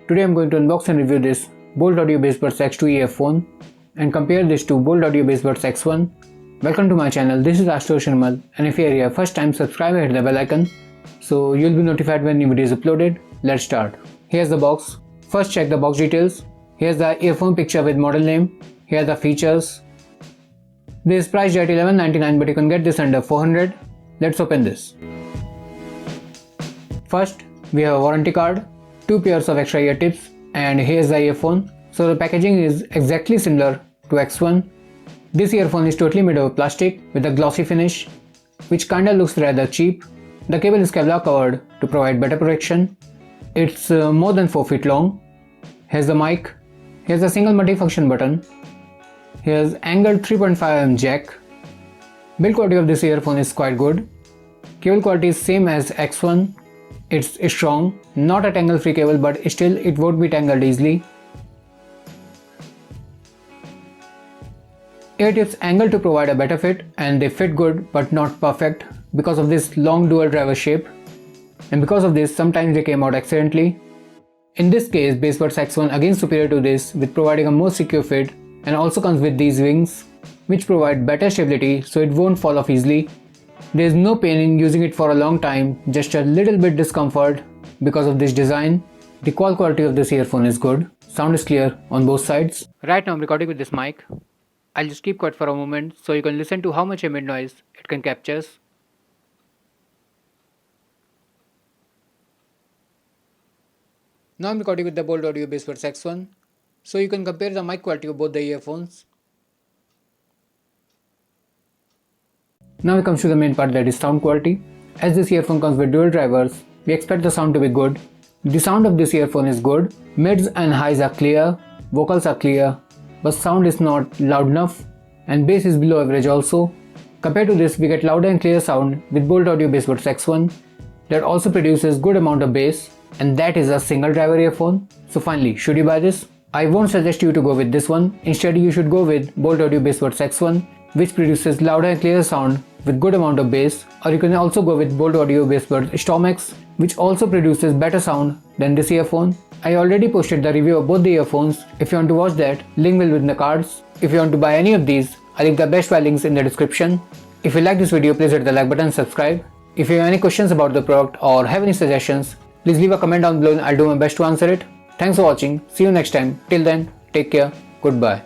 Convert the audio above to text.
Today I'm going to unbox and review this Bolt Audio Bassbuds X2 earphone and compare this to Bolt Audio Bassbuds X1. Welcome to my channel, this is Ashutosh Nirmal, and if you are here first time, subscribe and hit the bell icon so you'll be notified when new video is uploaded. Let's start. Here's the box. First check the box details. Here's the earphone picture with model name. Here are the features. This is priced at $11.99 but you can get this under $400. Let's open this. First, we have a warranty card, 2 pairs of extra ear tips, and here's the earphone. So the packaging is exactly similar to X1. This earphone is totally made of plastic with a glossy finish, which kinda looks rather cheap. The cable is Kevlar covered to provide better protection. It's more than 4 feet long. Here's the mic. Here's a single multifunction button. Here's angled 3.5mm jack. Build quality of this earphone is quite good. Cable quality is same as X1. It's strong, not a tangle-free cable, but still it won't be tangled easily. Ear tips angled to provide a better fit, and they fit good but not perfect because of this long dual driver shape, and because of this sometimes they came out accidentally. In this case, Bassbuds X1 again superior to this with providing a more secure fit, and also comes with these wings which provide better stability so it won't fall off easily. There is no pain in using it for a long time, just a little bit discomfort because of this design. The call quality of this earphone is good. Sound is clear on both sides. Right now I'm recording with this mic. I'll just keep quiet for a moment so you can listen to how much ambient noise it can capture. Now I'm recording with the Bolt Audio Bassbuds X1 so you can compare the mic quality of both the earphones. Now it comes to the main part, that is sound quality. As this earphone comes with dual drivers, we expect the sound to be good. The sound of this earphone is good. Mids and highs are clear, vocals are clear, but sound is not loud enough, and bass is below average also. Compared to this, we get louder and clear sound with Bolt Audio Bassbuds X1 that also produces good amount of bass, and that is a single driver earphone. So finally, should you buy this? I won't suggest you to go with this one. Instead, you should go with Bolt Audio Bassbuds X1, which produces louder and clear sound with good amount of bass, or you can also go with Bolt Audio Bassbuds Storm X, which also produces better sound than this earphone. I already posted the review of both the earphones. If you want to watch that, link will be in the cards. If you want to buy any of these, I leave the best buy links in the description. If you like this video, please hit the like button and subscribe. If you have any questions about the product or have any suggestions, please leave a comment down below and I'll do my best to answer it. Thanks for watching. See you next time. Till then, take care. Goodbye.